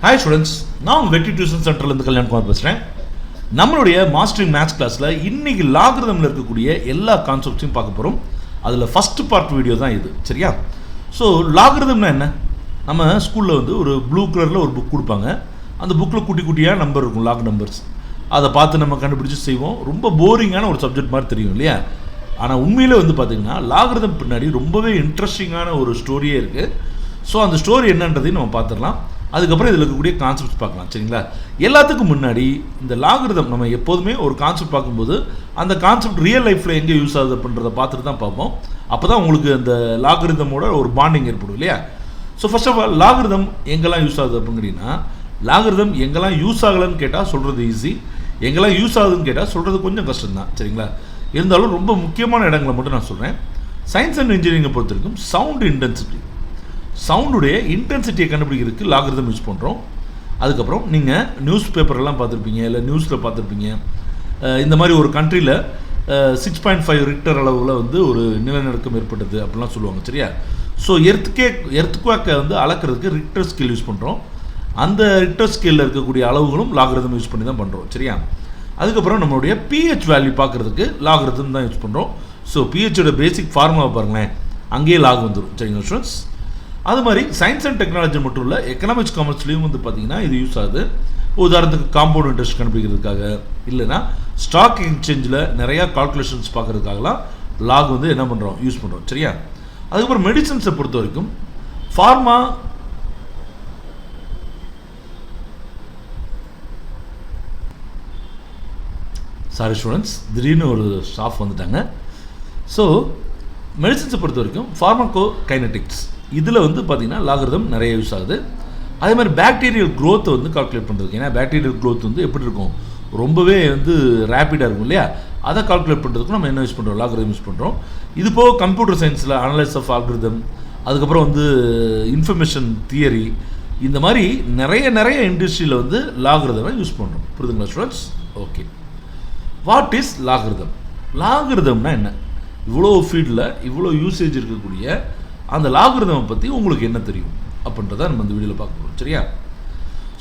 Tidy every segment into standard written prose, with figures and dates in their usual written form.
Hi students, நான் வெற்றி tuition சென்டர்லேருந்து கல்யாண்குமார் பேசுகிறேன். நம்மளுடைய மாஸ்டரிங் மேத்ஸ் கிளாஸில் இன்றைக்கி லாகிரிதமில் இருக்கக்கூடிய எல்லா கான்செப்ட்ஸையும் பார்க்க போகிறோம். அதில் ஃபஸ்ட்டு பார்ட் வீடியோ தான் இது, சரியா? ஸோ லாகிரிதம்னா என்ன? நம்ம ஸ்கூலில் வந்து ஒரு ப்ளூ கலரில் ஒரு புக் கொடுப்பாங்க. அந்த புக்கில் குட்டி குட்டியாக நம்பர் இருக்கும், லாக் நம்பர்ஸ். அதை பார்த்து நம்ம கண்டுபிடிச்சி செய்வோம். ரொம்ப போரிங்கான ஒரு சப்ஜெக்ட் மாதிரி தெரியும் இல்லையா? ஆனால் உண்மையில் வந்து பார்த்திங்கன்னா லாகிரிதம் பின்னாடி ரொம்பவே இன்ட்ரெஸ்டிங்கான ஒரு ஸ்டோரியே இருக்குது. ஸோ அந்த ஸ்டோரி என்னன்றதையும் நம்ம பார்த்துடலாம். அதுக்கப்புறம் இதில் இருக்கக்கூடிய கான்செப்ட்ஸ் பார்க்கலாம், சரிங்களா? எல்லாத்துக்கும் முன்னாடி இந்த லாகிரிதம் நம்ம எப்போதுமே ஒரு கான்செப்ட் பார்க்கும்போது அந்த கான்செப்ட் ரியல் லைஃப்பில் எங்கே யூஸ் ஆகுது அப்படின்றத பார்த்துட்டு தான் பார்ப்போம். அப்போ தான் உங்களுக்கு அந்த லாகிரிதமோட ஒரு பாண்டிங் ஏற்படும் இல்லையா? ஸோ ஃபர்ஸ்ட் ஆஃப் ஆல் லாகிரிதம் எங்கெல்லாம் யூஸ் ஆகுது அப்படிங்கிறீங்கன்னா, லாகிரிதம் எங்கெல்லாம் யூஸ் ஆகலைன்னு கேட்டால் சொல்கிறது ஈஸி, எங்கெல்லாம் யூஸ் ஆகுதுன்னு கேட்டால் சொல்கிறது கொஞ்சம் கஷ்டம்தான், சரிங்களா? இருந்தாலும் ரொம்ப முக்கியமான இடங்களை மட்டும் நான் சொல்கிறேன். சயின்ஸ் அண்ட் இன்ஜினியரிங்கை பொறுத்த வரைக்கும் சவுண்டுடைய இன்டென்சிட்டியை கண்டுபிடிக்கிறதுக்கு லாகிரிதம் யூஸ் பண்ணுறோம். அதுக்கப்புறம் நீங்கள் நியூஸ் பேப்பரெல்லாம் பார்த்துருப்பீங்க, இல்லை நியூஸில் பார்த்துருப்பீங்க. இந்த மாதிரி ஒரு கண்ட்ரியில் 6.5 ரிக்டர் அளவில் வந்து ஒரு நிலநடுக்கம் ஏற்பட்டது அப்படிலாம் சொல்லுவாங்க, சரியா? ஸோ எர்த்குவேக்கை வந்து அளக்கிறதுக்கு ரிக்டர் ஸ்கேல் யூஸ் பண்ணுறோம். அந்த ரிக்டர் ஸ்கேலில் இருக்கக்கூடிய அளவுகளும் லாகிரிதம் யூஸ் பண்ணி தான் பண்ணுறோம், சரியா? அதுக்கப்புறம் நம்மளுடைய பிஹெச் வேல்யூ பார்க்குறதுக்கு லாகிரிதம் தான் யூஸ் பண்ணுறோம். ஸோ பிஹெச்சோட பேசிக் ஃபார்முலா பாருங்களேன், அங்கேயே லாக் வந்துடும், சரிங்களா ஸ்டூடெண்ட்ஸ்? அது மாதிரி சயின்ஸ் அண்ட் டெக்னாலஜி மட்டும் இல்லை, எக்கனாமிக்ஸ் காமர்ஸ்லேயும் வந்து பார்த்திங்கன்னா இது யூஸ் ஆகுது. உதாரணத்துக்கு காம்பவுண்ட் இன்ட்ரெஸ்ட் கண்டுபிடிக்கிறதுக்காக, இல்லைனா ஸ்டாக் எக்ஸ்சேஞ்சில் நிறையா கால்குலேஷன்ஸ் பார்க்குறதுக்காகலாம் லாக் வந்து என்ன பண்ணுறோம், யூஸ் பண்ணுறோம், சரியா? அதுக்கப்புறம் மெடிசன்ஸை பொறுத்த வரைக்கும் ஸ்டூடெண்ட்ஸ் திடீர்னு ஒரு ஸ்டாஃப் வந்துட்டாங்க. ஸோ மெடிசன்ஸை பொறுத்த வரைக்கும் ஃபார்மகோ கைனடிக்ஸ் இதில் வந்து பார்த்திங்கன்னா லாகிரிதம் நிறைய யூஸ் ஆகுது. அதே மாதிரி பாக்டீரியல் க்ரோத்தை வந்து கால்குலேட் பண்ணுறதுக்கு, ஏன்னா பாக்டீரியல் க்ரோத் வந்து எப்படி இருக்கும், ரொம்பவே வந்து ரேப்பிடாக இருக்கும் இல்லையா? அதை கால்குலேட் பண்ணுறதுக்கும் நம்ம என்ன யூஸ் பண்ணுறோம், லாகிரிதம் யூஸ் பண்ணுறோம். இது போக கம்ப்யூட்டர் சயின்ஸில் அனலைஸ் ஆஃப் ஆல்கிரிதம், அதுக்கப்புறம் வந்து இன்ஃபர்மேஷன் தியரி, இந்த மாதிரி நிறைய இண்டஸ்ட்ரியில் வந்து லாகிரிதமை யூஸ் பண்ணுறோம். புரியுதுங்களா students? Okay, what is logarithm? லாகிரிதம்னா என்ன? இவ்வளோ ஃபீல்டில் இவ்வளோ யூசேஜ் இருக்கக்கூடிய அந்த லாகிரிதமை பற்றி உங்களுக்கு என்ன தெரியும் அப்படின்றத நம்ம இந்த வீடியோவில் பார்க்க போகிறோம், சரியா?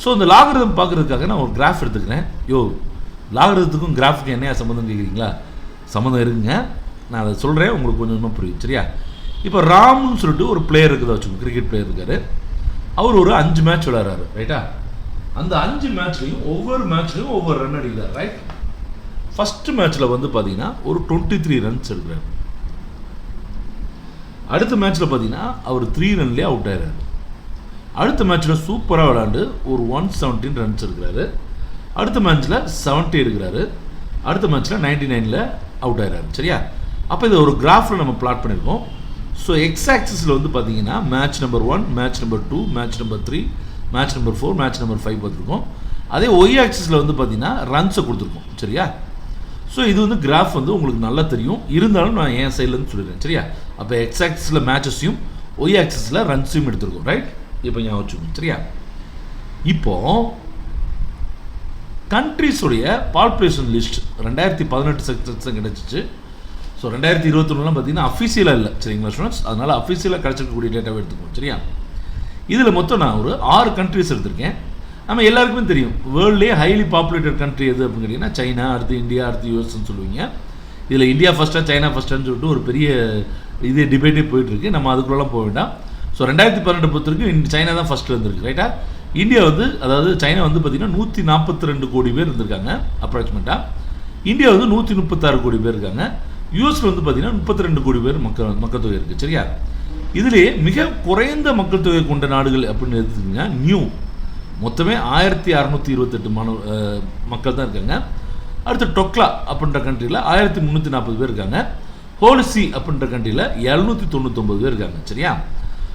ஸோ இந்த லாகிரிதம் பார்க்குறதுக்காக நான் ஒரு கிராஃப் எடுத்துக்கிறேன். லாகிரிதத்துக்கும் கிராஃபுக்கும் என்னையா சம்மந்தம் கேட்குறீங்களா? சம்மந்தம் இருக்குங்க, நான் அதை சொல்கிறேன், உங்களுக்கு கொஞ்சம் இன்னும் புரியும், சரியா? இப்போ ராம்னு சொல்லிட்டு ஒரு பிளேயர் இருக்குதா வச்சுக்கோங்க, கிரிக்கெட் பிளேயர் இருக்கார். அவர் ஒரு 5 மேட்ச் விளையாடுறாரு, ரைட்டா? அந்த 5 மேட்ச்லையும் ஒவ்வொரு ரன் அடிக்கிறார், ரைட்? ஃபஸ்ட்டு மேட்ச்சில் வந்து பார்த்தீங்கன்னா ஒரு 23 ரன்ஸ் எடுக்கிறார். அடுத்த மேட்ச்சில் பார்த்தீங்கன்னா அவர் 3 ரன்லேயே அவுட் ஆகிறாரு. அடுத்த மேட்ச்சில் சூப்பராக விளையாண்டு ஒரு 117 ரன்ஸ் எடுக்கிறாரு. அடுத்த மேட்ச்சில் 70 எடுக்கிறாரு. அடுத்த மேட்ச்சில் 99ல் அவுட் ஆகிறாரு, சரியா? அப்போ இதை ஒரு கிராஃபில் நம்ம பிளாட் பண்ணியிருக்கோம். ஸோ எக்ஸ் ஆக்சிஸில் வந்து பார்த்தீங்கன்னா match number 1, match number 2, match number 3, match number 4, match number 5 பார்த்துருக்கோம். அதே ஒய் ஆக்சிஸில் வந்து பார்த்தீங்கன்னா ரன்ஸை கொடுத்துருக்கோம், சரியா? ஸோ இது வந்து கிராஃப் வந்து உங்களுக்கு நல்லா தெரியும், இருந்தாலும் நான் என் சைட்லேருந்து சொல்லிடுறேன், சரியா? அப்போ எக்ஸ் ஆக்சிஸில் மேட்சஸையும் ஒய் ஆக்சிஸில் ரன்ஸையும் எடுத்துருக்கோம், ரைட்? இப்போ ஞாபகம் வச்சுக்கோங்க, சரியா? இப்போது கண்ட்ரிஸுடைய பாப்புலேஷன் லிஸ்ட் 2018 செக்ஷன் கிடச்சிச்சு. ஸோ 2021 பார்த்தீங்கன்னா அஃபீஷியலாக இல்லை, சரிங்களா ஸ்டூடெண்ட்ஸ்? அதனால் அஃபீஷியலாக கிடச்சிருக்கக்கூடிய டேட்டாவை எடுத்துக்கோங்க, சரியா? இதில் மொத்தம் நான் ஒரு 6 கண்ட்ரிஸ் எடுத்திருக்கேன். நம்ம எல்லாருக்குமே தெரியும் வேர்ல்ட்லேயே ஹைலி பாப்புலேட்டட் கண்ட்ரி எது அப்படின்னு கேட்டிங்கன்னா சைனா, அடுத்து இந்தியா, அடுத்து யூஎஸ்ன்னு சொல்லுவீங்க. இதில் இந்தியா ஃபஸ்ட்டாக சைனா ஃபஸ்ட்டான்னு சொல்லிட்டு ஒரு பெரிய இது டிபேட்டே போயிட்டுருக்கு. நம்ம அதுக்குள்ளெல்லாம் போக வேண்டாம். ஸோ 2018 பொறுத்த வரைக்கும் சைனா தான் ஃபஸ்ட்டில் இருந்திருக்கு, ரைட்டா? இந்தியா வந்து, அதாவது சைனா வந்து பார்த்திங்கன்னா 142 கோடி பேர் இருந்திருக்காங்க அப்ராக்சிமேட்டாக. இந்தியா வந்து 136 கோடி பேர் இருக்காங்க. யூஎஸில் வந்து பார்த்திங்கன்னா 32 கோடி பேர் மக்கள் தொகை இருக்குது, சரியா? இதிலே மிக குறைந்த மக்கள் தொகை கொண்ட நாடுகள் அப்படின்னு எடுத்துக்கிட்டிங்கன்னா நியூ மொத்தமே 1628 மக்கள் தான் இருக்காங்க. அடுத்து டொக்லா அப்படின்ற கண்ட்ரியில் 1340 பேர் இருக்காங்க. ஹோலிசி அப்படின்ற கண்ட்ரியில் 799 பேர் இருக்காங்க, சரியா?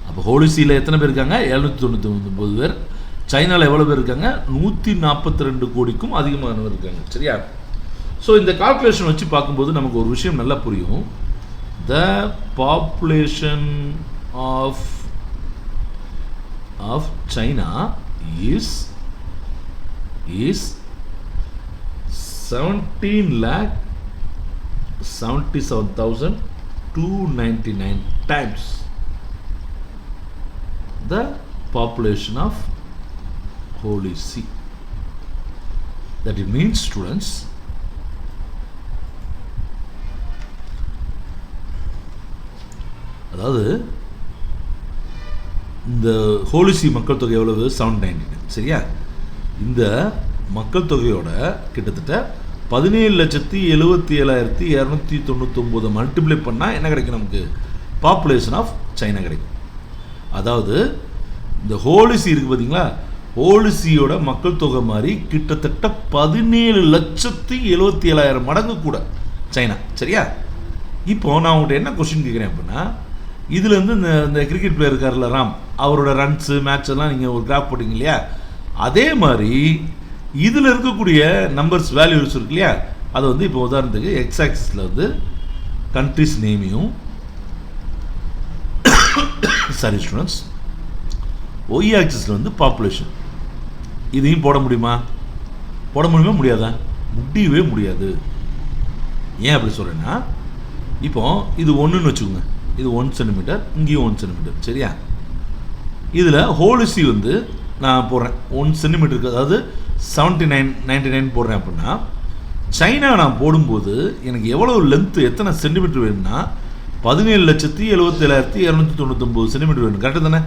அப்போ ஹோலிசியில் எத்தனை பேர் இருக்காங்க? 799 பேர். சைனாவில் எவ்வளோ பேர் இருக்காங்க? 142 கோடிக்கும் அதிகமானவர் இருக்காங்க, சரியா? ஸோ இந்த கால்குலேஷன் வச்சு பார்க்கும்போது நமக்கு ஒரு விஷயம் நல்லா புரியும். The population of China is 17,77,299 times the population of Holy See. That it means, students, அதாவது இந்த ஹோலி See மக்கள் தொகை எவ்வளவு? 799. சரியா? இந்த மக்கள் தொகையோட கிட்டத்தட்ட 17,77,299 மல்டிப்ளை பண்ணால் என்ன கிடைக்கும் நமக்கு? பாப்புலேஷன் ஆஃப் சைனா கிடைக்கும். அதாவது இந்த ஹோலி See இருக்குது பார்த்தீங்களா, ஹோலி Seeயோட மக்கள் தொகை மாதிரி கிட்டத்தட்ட 17,77,000 மடங்கு கூட சைனா. சரியா? இப்போ நான் உங்கள்கிட்ட என்ன கொஸ்டின் கேட்குறேன் அப்படின்னா, இதுலேருந்து இந்த கிரிக்கெட் பிளேயர் இருக்கார்ல ராம், அவரோட ரன்ஸு மேட்ச் எல்லாம் நீங்கள் ஒரு கிராஃப் போட்டிங்க இல்லையா, அதே மாதிரி இதில் இருக்கக்கூடிய நம்பர்ஸ் வேல்யூஸ் இருக்கு இல்லையா, அதை வந்து இப்போ உதாரணத்துக்கு எக்ஸ் ஆக்சிஸில் வந்து கண்ட்ரிஸ் நேமையும், சாரி ஸ்டூடெண்ட்ஸ், ஒய் ஆக்சிஸில் வந்து பாப்புலேஷன், இதையும் போட முடியுமா? போட முடியுமா? முடியாதா? முடியவே முடியாது. ஏன் அப்படி சொல்கிறேன்னா, இப்போ இது ஒன்றுன்னு வச்சுக்கோங்க, இது 1 சென்டிமீட்டர், இங்கேயும் 1 சென்டிமீட்டர். சரியா? இதில் ஹோலி See வந்து நான் போடுறேன் 1 சென்டிமீட்டருக்கு, அதாவது 7999 போடுறேன் அப்படின்னா, சைனா நான் போடும்போது எனக்கு எவ்வளோ லென்த்து, எத்தனை சென்டிமீட்டர் வேணும்னா 17,77,299 சென்டிமீட்டர் வேணும். கரெக்டு தானே?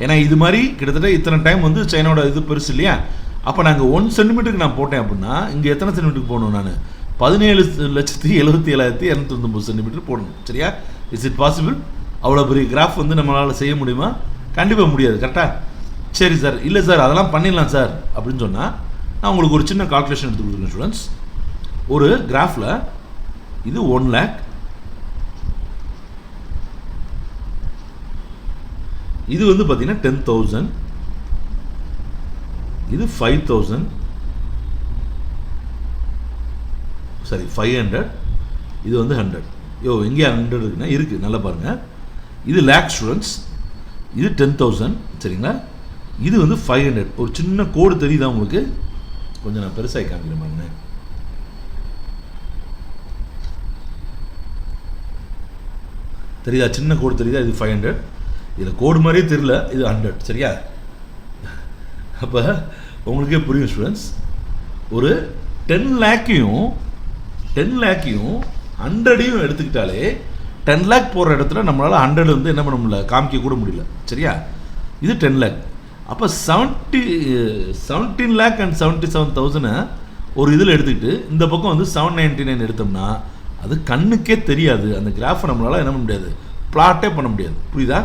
ஏன்னா இது மாதிரி கிட்டத்தட்ட இத்தனை டைம் வந்து சைனாவோட இது பெருசு இல்லையா. அப்போ நாங்கள் 1 சென்டிமீட்டருக்கு நான் போட்டேன் அப்படின்னா இங்கே எத்தனை சென்டிமீட்டருக்கு போகணும்? நான் 17,77,299 சென்டிமீட்டர் போடணும். சரியா? Is it possible? அவ்வளோ பெரிய கிராஃப் வந்து நம்மளால் செய்ய முடியுமா? கண்டிப்பாக முடியாது. கரெக்டாக? சரி சார், இல்லை சார் அதெல்லாம் பண்ணிடலாம் சார் அப்படின்னு சொன்னால், நான் உங்களுக்கு ஒரு சின்ன கால்குலேஷன் எடுத்து கொடுக்குறேன் ஸ்டூடெண்ட்ஸ். ஒரு கிராஃபில் இது 1 lakh, இது வந்து பார்த்தீங்கன்னா 10,000, இது 5,000, சரி 500, இது வந்து 100. எங்கே 100 இருக்குன்னா இருக்குது, நல்லா பாருங்கள். இது லேக் ஸ்டூடெண்ட்ஸ், இது 10,000. சரிங்களா? இது வந்து 500. ஒரு சின்ன கோடு தெரியுதா உங்களுக்கு? கொஞ்சம் நான் பெருசாக காமிக்கிறேன் பாருங்க. தெரியுதா? சின்ன கோடு தெரியுதா? இது 500. இதில் கோடு மாதிரியே தெரியல, இது 100. சரியா? அப்போ உங்களுக்கே புரியும் ஸ்டூடெண்ட்ஸ், ஒரு 10 லேக்கையும் 100ஐயும் எடுத்துக்கிட்டாலே 10 lakh போகிற இடத்துல நம்மளால் 100 வந்து என்ன பண்ண முடியல, காமிக்க கூட முடியல. சரியா? இது 10 lakh. அப்போ 17 lakh and 77,000 ஒரு இதில் எடுத்துக்கிட்டு இந்த பக்கம் வந்து 799 எடுத்தோம்னா அது கண்ணுக்கே தெரியாது. அந்த கிராஃபை நம்மளால் என்ன பண்ண முடியாது, பிளாட்டே பண்ண முடியாது. புரியுதா?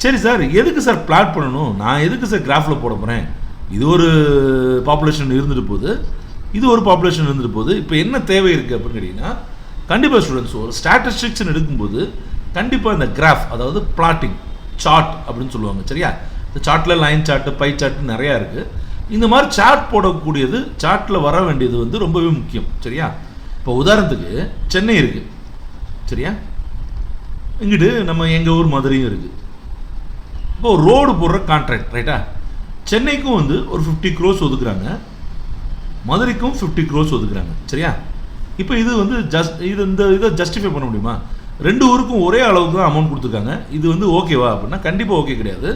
சரி சார், எதுக்கு சார் பிளாட் பண்ணணும்? நான் எதுக்கு சார் கிராஃபில் போட போகிறேன்? இது ஒரு பாப்புலேஷன் இருந்துட்டு போகுது, இது ஒரு பாப்புலேஷன் இருந்துட்டு போகுது. இப்போ என்ன தேவை இருக்குது அப்படின்னு கேட்டிங்கன்னா, கண்டிப்பாக ஸ்டூடெண்ட்ஸ் ஒரு ஸ்டாட்டிஸ்டிக்ஸ்ன்னு எடுக்கும்போது கண்டிப்பாக இந்த கிராஃப், அதாவது பிளாட்டிங் சார்ட் அப்படின்னு சொல்லுவாங்க. சரியா? இந்த சார்ட்டில் லைன் சார்ட்டு, பை சார்ட்டு நிறையா இருக்குது. இந்த மாதிரி சார்ட் போடக்கூடியது, சார்ட்டில் வர வேண்டியது வந்து ரொம்பவே முக்கியம். சரியா? இப்போ உதாரணத்துக்கு சென்னை இருக்குது. சரியா? இங்கிட்டு நம்ம எங்கள் ஊர் மதுரையும் இருக்குது. இப்போ ரோடு போடுற கான்ட்ராக்ட், ரைட்டா? சென்னைக்கும் வந்து ஒரு 50 crores ஒதுக்குறாங்க, மதுரைக்கும் 50 crores ஒதுக்குறாங்க. சரியா? இப்போ இது வந்து இந்த இதை ஜஸ்டிஃபை பண்ண முடியுமா? 2 ஊருக்கும் ஒரே அளவுக்கு தான் அமௌண்ட் கொடுத்துருக்காங்க. இது வந்து ஓகேவா அப்படின்னா கண்டிப்பாக ஓகே கிடையாது.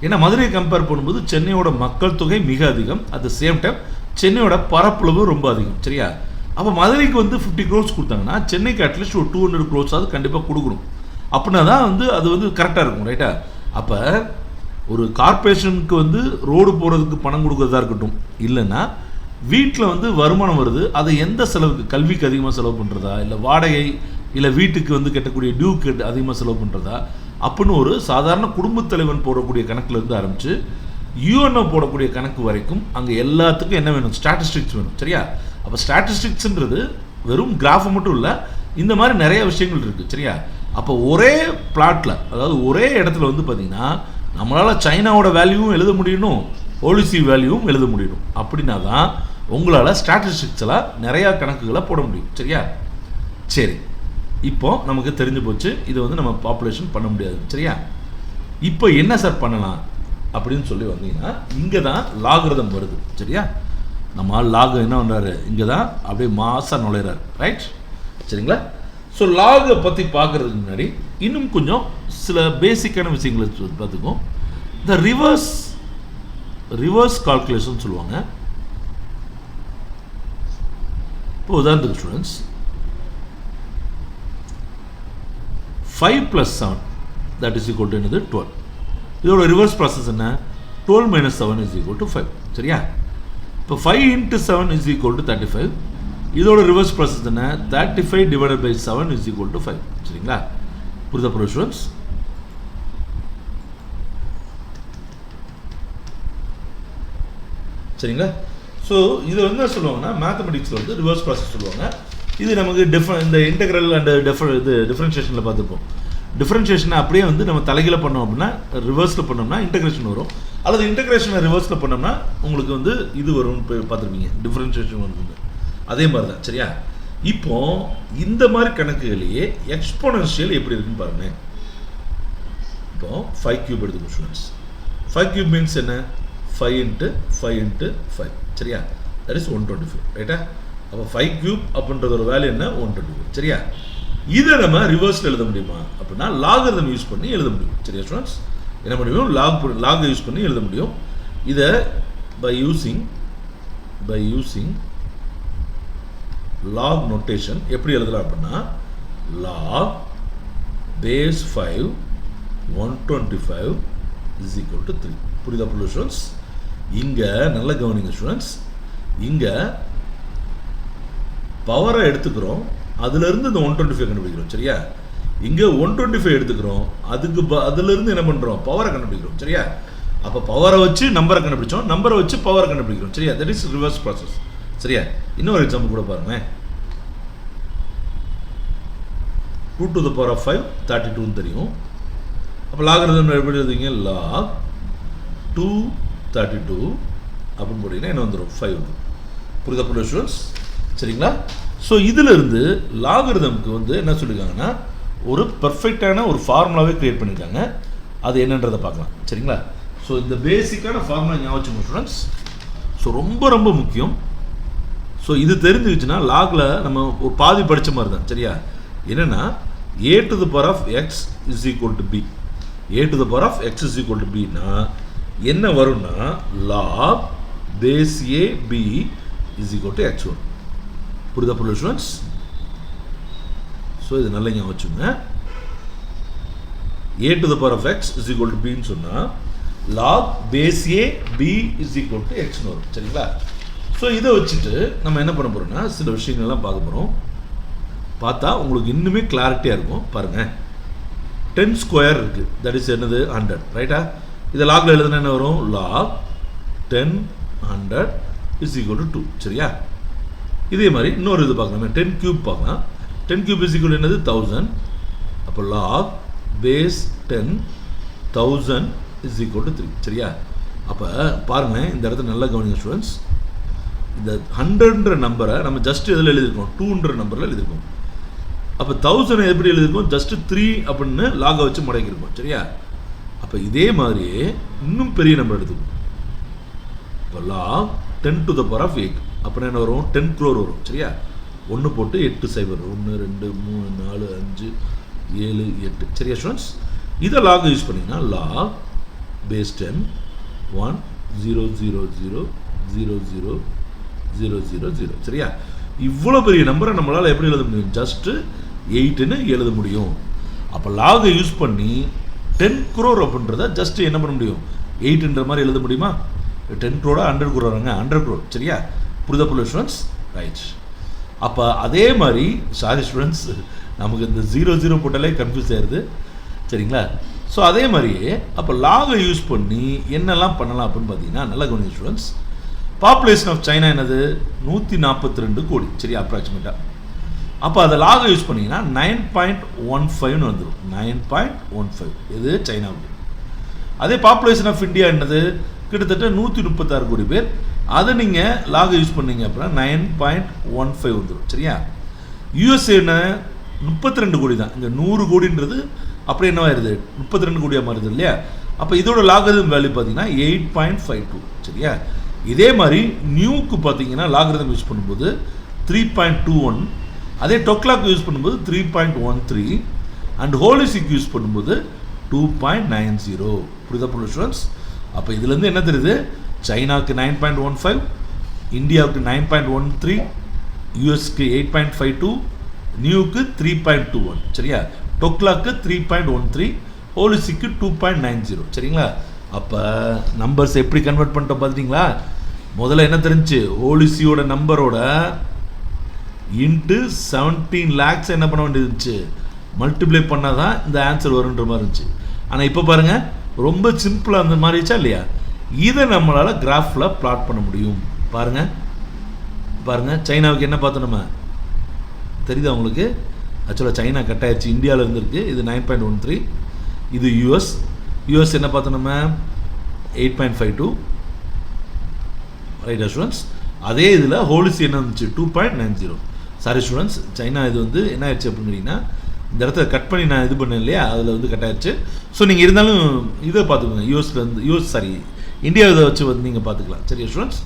ஏன்னா மதுரையை கம்பேர் பண்ணும்போது சென்னையோட மக்கள் தொகை மிக அதிகம், அட் த சேம் டைம் சென்னையோட பரப்பளவு ரொம்ப அதிகம். சரியா? அப்போ மதுரைக்கு வந்து 50 crores கொடுத்தாங்கன்னா சென்னைக்கு அட்லீஸ்ட் ஒரு 200 crores அது கண்டிப்பாக கொடுக்கணும். அப்படின்னா தான் வந்து அது வந்து கரெக்டாக இருக்கும். ரைட்டா? அப்போ ஒரு கார்பரேஷனுக்கு வந்து ரோடு போகிறதுக்கு பணம் கொடுக்குறதா இருக்கட்டும், இல்லைன்னா வீட்டில் வந்து வருமானம் வருது, அதை எந்த செலவுக்கு, கல்விக்கு அதிகமாக செலவு பண்ணுறதா, இல்லை வாடகை, இல்லை வீட்டுக்கு வந்து கட்டக்கூடிய டியூக்கு அதிகமாக செலவு பண்ணுறதா அப்படின்னு ஒரு சாதாரண குடும்பத் தலைவன் போடக்கூடிய கணக்குலேருந்து ஆரம்பித்து யூஎன்ஓ போடக்கூடிய கணக்கு வரைக்கும் அங்கே எல்லாத்துக்கும் என்ன வேணும்? ஸ்டாட்டிஸ்டிக்ஸ் வேணும். சரியா? அப்போ ஸ்டாட்டிஸ்டிக்ஸ்ன்றது வெறும் கிராஃபை மட்டும் இல்லை, இந்த மாதிரி நிறைய விஷயங்கள் இருக்குது. சரியா? அப்போ ஒரே பிளாட்டில், அதாவது ஒரே இடத்துல வந்து பார்த்திங்கன்னா நம்மளால் சைனாவோட வேல்யூவும் எழுத முடியணும், ஹோலி See வேல்யூவும் எழுத முடியணும். அப்படின்னா தான் உங்களால் ஸ்டாட்டிஸ்டிக்ஸில் நிறையா கணக்குகளை போட முடியும். சரியா? சரி, இப்போ நமக்கு தெரிஞ்சு போச்சு இது வந்து நம்ம பாப்புலேஷன் பண்ண முடியாது. சரியா? இப்போ என்ன சார் பண்ணலாம் அப்படின்னு சொல்லி வந்தீங்கன்னா, இங்கே தான் லாகிரதம் வருது. சரியா? நம்ம லாக் என்ன பண்ணுறாரு, இங்கே தான் அப்படியே மாசாக நுழையிறாரு. ரைட்? சரிங்களா? ஸோ லாகை பற்றி பார்க்குறதுக்கு முன்னாடி இன்னும் கொஞ்சம் சில பேசிக்கான விஷயங்களை பார்த்துக்குவோம். த ரிவர்ஸ் ரிவர்ஸ் கால்குலேஷன் சொல்லுவாங்க. இப்போ உதாரணத்துக்கு students 5 + 7 that is equal to என்னது 12. இதோட ரிவர்ஸ் ப்ராசஸ் என்ன? 12 - 7 is equal to 5. சரியா? இப்போ 5 × 7 is equal to 35. இதோட ரிவர்ஸ் ப்ராசஸ் என்ன? 35 / 7 is equal to 5. சரிங்களா? புரியுதா ஸ்டூடெண்ட்ஸ்? சரிங்களா? ஸோ இது வந்து என்ன சொல்லுவாங்கன்னா மேத்தமெட்டிக்ஸில் வந்து ரிவர்ஸ் ப்ராசஸ் சொல்லுவாங்க. இது நமக்கு இந்த இன்டெக்ரல் அண்ட் டிஃபரன்ஷியேஷனில் பார்த்துப்போம். டிஃபரன்ஷியேஷனை அப்படியே வந்து நம்ம தலைகீழ பண்ணோம் அப்படின்னா ரிவர்ஸில் பண்ணோம்னா இன்டெகிரேஷன் வரும். அல்லது இன்டெகிரேஷனை ரிவர்ஸில் பண்ணோம்னா உங்களுக்கு வந்து இது வரும்னு பார்த்துருப்பீங்க, டிஃபரன்ஷியேஷன் வருது. அதே மாதிரி தான். சரியா? இப்போ இந்த மாதிரி கணக்குகளையே எக்ஸ்போனன்ஷியல் எப்படி இருக்குன்னு பாருங்க. இப்போ 5³ எடுத்துக்கோ ஸ்டூடெண்ட்ஸ். 5³ மீன்ஸ் என்ன? 5 × 5 × 5. சரியா? That is 125. ரைட்டா? அப்போ 5³ அப்படின்றது ஒரு வேல்யூ என்ன? 125. சரியா? இதை நம்ம ரிவர்ஸில் எழுத முடியுமா அப்படின்னா லாகரிதம் யூஸ் பண்ணி எழுத முடியும். சரியா ஸ்டூடெண்ட்ஸ்? என்ன முடியும்? லாக் யூஸ் பண்ணி எழுத முடியும். இதை பை யூஸிங் log notation எப்படி எழுதலாம் அப்படின்னா log base 5 125 is equal to 3. புரியுதா ஸ்டூடெண்ட்ஸ்? இங்கே நல்ல கவனிங்க ஸ்டூடெண்ட்ஸ். இங்கே பவரை எடுத்துக்கிறோம், அதுலேருந்து இந்த 125 கண்டுபிடிக்கிறோம். சரியா? இங்கே 125 எடுத்துக்கிறோம், அதுலேருந்து என்ன பண்ணுறோம்? பவரை கண்டுபிடிக்கிறோம். சரியா? அப்போ பவரை வச்சு நம்பரை கண்டுபிடிச்சோம், நம்பரை வச்சு பவரை கண்டுபிடிக்கிறோம். சரியா? That is reverse process. சரியா? இன்னொரு எக்ஸாம்பிள் கூட பாருங்க. 2 to the power of 5 32 தெரியும். அப்போ லாகரிதம் எப்படி எழுதுவீங்க? log 232 அப்படின்னு போட்டிங்கன்னா என்ன வந்துடும்? 5 வந்துடும். புரியுதா ஸ்டூடெண்ட்ஸ்? சரிங்களா? ஸோ இதிலிருந்து லாகரிதம்க்கு வந்து என்ன சொல்லியிருக்காங்கன்னா ஒரு பர்ஃபெக்டான ஒரு ஃபார்முலாவே க்ரியேட் பண்ணியிருக்காங்க. அது என்னன்றதை பார்க்கலாம். சரிங்களா? ஸோ இந்த பேசிக்கான ஃபார்முலா ஞாபகம் வச்சுக்கோங்க ஸ்டூடெண்ட்ஸ். ஸோ ரொம்ப ரொம்ப முக்கியம். ஸோ இது தெரிஞ்சுக்கிச்சுன்னா லாகில் நம்ம ஒரு பாதி படித்த மாதிரி தான். சரியா? என்னென்னா a to the power of x is equal to b. a to the power of x is equal to b னா என்ன வரும்னா log base a b is equal to x1. புரியுதா ஸ்டூடெண்ட்ஸ்? ஸோ இது நல்ல ஞாபகம் வச்சுங்க. a to the power of x is equal to b ன்னு சொன்னால் log base a b is equal to x வரும். சரிங்களா? ஸோ இதை வச்சுட்டு நம்ம என்ன பண்ண போகிறோம்னா சில விஷயங்கள்லாம் பார்க்க போகிறோம். பார்த்தா உங்களுக்கு இன்னுமே கிளாரிட்டியாக இருக்கும். பாருங்கள், 10² இருக்குது, தட் இஸ் என்னது? 100. ரைட்டா? இதை லாகில் எழுதுனா என்ன வரும்? log 10 100 is equal to 2. சரியா? இதே மாதிரி இன்னொரு இது பார்க்கலாமே, 10³ பார்க்கலாம். 10³ is equal to என்னது? 1000. அப்போ log base 10 1000 is equal to 3. சரியா? அப்போ பாருங்கள், இந்த இடத்துல நல்லா கவனிங்க ஸ்டூடெண்ட்ஸ். இந்த 100ன்ற நம்பரை நம்ம ஜஸ்ட் எதில் எழுதியிருக்கோம்? 2ன்ற நம்பரில் எழுதியிருக்கோம். அப்போ 1000 எப்படி எழுதியிருக்கோம்? ஜஸ்ட் 3 அப்படின்னு லாகை வச்சு மடக்கியிருக்கோம். சரியா? அப்போ இதே மாதிரியே இன்னும் பெரிய நம்பர் எடுத்துக்கணும். இப்போ log 10 to the power of 8 அப்படின்னா என்ன வரும்? 10 crore வரும். சரியா? 1 போட்டு 8 0 1 2 3 4 5 7 8. சரியா ஸ்டூடெண்ட்ஸ்? இதை லாக் யூஸ் பண்ணிங்கன்னா log base 10 1 0 0 0 0 0 0 0 0. சரியா? இவ்வளோ பெரிய நம்பரை நம்மளால் எப்படி எழுத முடியும்? ஜஸ்ட்டு 8ன்னு எழுத முடியும். அப்போ லாகை யூஸ் பண்ணி 10 crore அப்படின்றத ஜஸ்ட்டு என்ன பண்ண முடியும்? 8ன்ற மாதிரி எழுத முடியுமா? 10 crore 100 crore வராங்க, 100 crore. சரியா? புரிதா ஸ்டூடெண்ட்ஸ்? ரைட். அப்போ அதே மாதிரி சாரி ஸ்டூடெண்ட்ஸ், நமக்கு இந்த 0 0 போட்டாலே கன்ஃபியூஸ் ஆயிடுது. சரிங்களா? ஸோ அதே மாதிரியே அப்போ லாகை யூஸ் பண்ணி என்னெல்லாம் பண்ணலாம் அப்படின்னு பார்த்தீங்கன்னா நல்லா கவனிங்க ஸ்டூடெண்ட்ஸ். பாப்புலேஷன் ஆஃப் சைனா என்னது? 142 கோடி. சரியா? அப்ராக்சிமேட்டாக. அப்போ அதை லாகை யூஸ் பண்ணிங்கன்னா 9.15 வந்துடும். 9.15 இது சைனாவுக்கு. அதே பாப்புலேஷன் ஆஃப் இந்தியா என்னது? கிட்டத்தட்ட 136 கோடி பேர். அதை நீங்கள் லாகை யூஸ் பண்ணீங்க அப்படின்னா 9.15 வந்துடும். சரியா? யூஎஸ்ஏ என்ன? 32 கோடி தான். இங்கே 100 கோடின்றது அப்படியே என்னவாயிருது? 32 கோடியாக மாறுது இல்லையா? அப்போ இதோட லாகரிதம் வேல்யூ பார்த்தீங்கன்னா 8.52. சரியா? இதே மாதிரி நியூக்கு பார்த்தீங்கன்னா லாகரிதம் யூஸ் பண்ணும்போது 3.21. அதே டொக்லாக் யூஸ் பண்ணும்போது 3.13 அண்ட் ஹோலிசிக் யூஸ் பண்ணும்போது 2.90. புரியுதா ஸ்டூடெண்ட்ஸ்? அப்போ இதுலேருந்து என்ன தெரியுது? சைனாவுக்கு 9.15, இந்தியாவுக்கு 9.13, யூஎஸ்க்கு 8.52, நியூக்கு 3.21, சரியா? டொக்லாக்கு 3.13, ஹோலிசிக்கு 2.90, சரிங்களா? அப்போ நம்பர்ஸ் எப்படி கன்வெர்ட் பண்ணிட்டோம் பார்த்தீங்களா? முதல்ல என்ன தெரிஞ்சு, ஹோலிசியோட நம்பரோட இன்ட்டு 17 lakhs என்ன பண்ண வேண்டியது இருந்துச்சு, மல்டிப்ளை பண்ணால் தான் இந்த ஆன்சர் வருன்ற மாதிரி இருந்துச்சு. ஆனால் இப்போ பாருங்கள், ரொம்ப சிம்பிளாக அந்த மாதிரி இருந்துச்சா இல்லையா? இதை நம்மளால் கிராஃபில் பிளாட் பண்ண முடியும். பாருங்கள் சைனாவுக்கு என்ன பார்த்தோம் நம்ம, தெரியுதா உங்களுக்கு? ஆக்சுவலாக சைனா கட் ஆயிடுச்சு, இந்தியாவில் இருந்திருக்கு. இது 9.13, இது யூஎஸ் என்ன பார்த்தோம் நம்ம, 8.52, ரைட் ஸ்டூடெண்ட்ஸ்? அதே இதில் ஹோலிசி என்ன இருந்துச்சு, 2.90. சாரி ஸ்டூடெண்ட்ஸ், சைனா இது வந்து என்ன ஆயிடுச்சு அப்படிங்கிறீங்கன்னா, இந்த இடத்த கட் பண்ணி நான் இது பண்ணேன் இல்லையா, அதில் வந்து கட் ஆயிடுச்சு. ஸோ நீங்கள் இருந்தாலும் இதை பார்த்துக்கோங்க, இந்தியா இதை வச்சு வந்து நீங்கள் பார்த்துக்கலாம், சரியா ஸ்டூடெண்ட்ஸ்?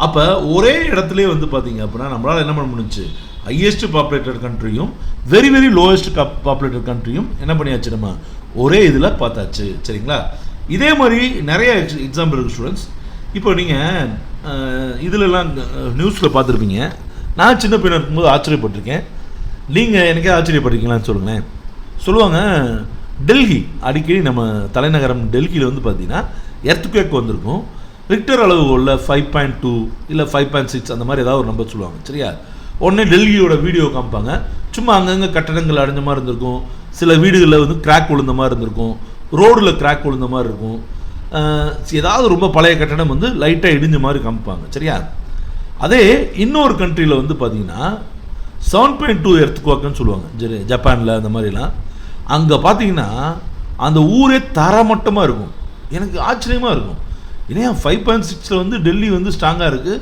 அப்போ ஒரே இடத்துலேயே வந்து பார்த்தீங்க அப்படின்னா நம்மளால் என்ன பண்ண முடிஞ்சு, ஹையஸ்ட் பாப்புலேட்டட் கண்ட்ரியும் வெரி வெரி லோவஸ்ட் பாப்புலேட்டட் கண்ட்ரியும் என்ன பண்ணியாச்சு, நம்ம ஒரே இதில் பார்த்தாச்சு, சரிங்களா? இதே மாதிரி நிறைய எக்ஸாம்பிள் இருக்குது ஸ்டூடெண்ட்ஸ். இப்போ நீங்கள் இதிலெல்லாம் நியூஸில் பார்த்துருப்பீங்க. நான் சின்ன பையனாக இருக்கும்போது ஆச்சரியப்பட்டிருக்கேன். நீங்கள் எனக்கே ஆச்சரியப்பட்டிருக்கீங்களான்னு சொல்லுங்களேன். சொல்லுவாங்க, டெல்லி, அடிக்கடி நம்ம தலைநகரம் டெல்லியில் வந்து பார்த்தீங்கன்னா எர்த்குவேக் வந்திருக்கும். ரிக்டர் அளவுகோலில் 5.2 இல்லை 5.6 அந்த மாதிரி ஏதாவது ஒரு நம்பர் சொல்லுவாங்க, சரியா? உடனே டெல்லியோட வீடியோ காமிப்பாங்க. சும்மா அங்கங்கே கட்டடங்கள் அடைஞ்ச மாதிரி இருந்திருக்கும், சில வீடுகளில் வந்து கிராக் விழுந்த மாதிரி இருந்திருக்கும், ரோடில் கிராக் விழுந்த மாதிரி இருக்கும், ஏதாவது ரொம்ப பழைய கட்டடம் வந்து லைட்டாக இடிஞ்ச மாதிரி காமிப்பாங்க, சரியா? அதே இன்னொரு கண்ட்ரியில் வந்து பார்த்தீங்கன்னா 7.2 எர்த்குவேக்னு சொல்லுவாங்க, ஜப்பானில் அந்த மாதிரிலாம். அங்கே பார்த்தீங்கன்னா அந்த ஊரே தரமட்டமாக இருக்கும். எனக்கு ஆச்சரியமாக இருக்கும், ஏன்னா 5.6 வந்து டெல்லி வந்து ஸ்ட்ராங்காக இருக்குது,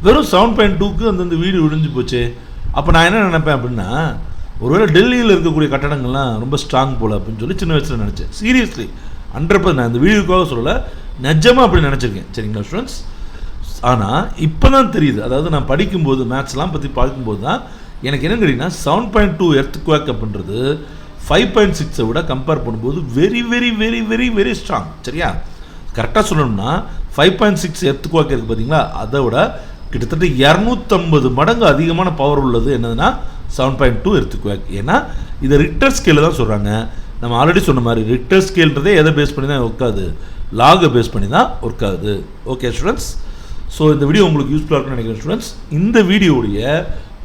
வெறும் 7.2க்கு அந்தந்த வீடு விடிஞ்சு போச்சு. அப்போ நான் என்ன நினைப்பேன் அப்படின்னா, ஒருவேளை டெல்லியில் இருக்கக்கூடிய கட்டடங்கள்லாம் ரொம்ப ஸ்ட்ராங் போல் அப்படின்னு சொல்லி சின்ன வயசில் நினச்சேன். சீரியஸ்லி 100% நான் இந்த வீடியோக்காக சொல்லலை, நிஜமாக அப்படி நினச்சிருக்கேன், சரிங்களா ஸ்டூடெண்ட்ஸ்? ஆனால் இப்போ தான் தெரியுது, அதாவது நான் படிக்கும்போது மேத்ஸ்லாம் பற்றி பார்க்கும்போது தான் எனக்கு என்ன கேட்டிங்கன்னா 7.2 எர்த்குவேக் அப்படின்றது 5.6 விட கம்பேர் பண்ணும்போது very very very very very strong, சரியா? கரெக்டாக சொல்லணும்னா 5.6 எர்த்குவேக் இருக்குது பார்த்தீங்களா, அதை விட கிட்டத்தட்ட 250 மடங்கு அதிகமான பவர் உள்ளது என்னதுன்னா 7.2 எர்த்குவேக். ஏன்னா இதை ரிக்டர் ஸ்கேலில் தான் சொல்கிறாங்க. நம்ம ஆல்ரெடி சொன்ன மாதிரி ரிக்டர் ஸ்கேல்ன்றதே எதை பேஸ் பண்ணி தான் ஒர்க் ஆகுது, லாகை பேஸ் பண்ணி தான் ஒர்க் ஆகுது. ஓகே ஸ்டூடெண்ட்ஸ், ஸோ இந்த வீடியோ உங்களுக்கு யூஸ்ஃபுல்லாக இருக்குன்னு நினைக்கிறேன் ஸ்டூடெண்ட்ஸ். இந்த வீடியோடைய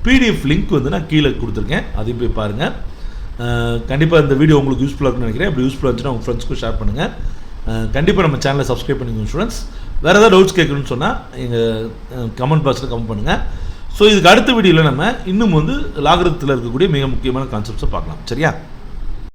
பிடிஎஃப் லிங்க் வந்து நான் கீழே கொடுத்துருக்கேன், அதையும் போய் பாருங்கள். கண்டிப்பாக இந்த வீடியோ உங்களுக்கு யூஸ்ஃபுல்லாக இருக்குன்னு நினைக்கிறேன். அப்படி யூஸ்ஃபுல்லாக இருந்துச்சுன்னா உங்கள் ஃப்ரெண்ட்ஸ்க்கும் ஷேர் பண்ணுங்கள். கண்டிப்பாக நம்ம சேனலை சப்ஸ்கிரைப் பண்ணிக்கோங்க ஸ்டூடெண்ட்ஸ். வேறு ஏதாவது டவுட்ஸ் கேட்கணும்னு சொன்னால் எங்கள் கமெண்ட் பாக்ஸில் கமெண்ட் பண்ணுங்கள். ஸோ இதுக்கு அடுத்த வீடியோவில் நம்ம இன்னும் வந்து லாகரிதத்தில் இருக்கக்கூடிய மிக முக்கியமான கான்செப்ட்ஸை பார்க்கலாம், சரியா?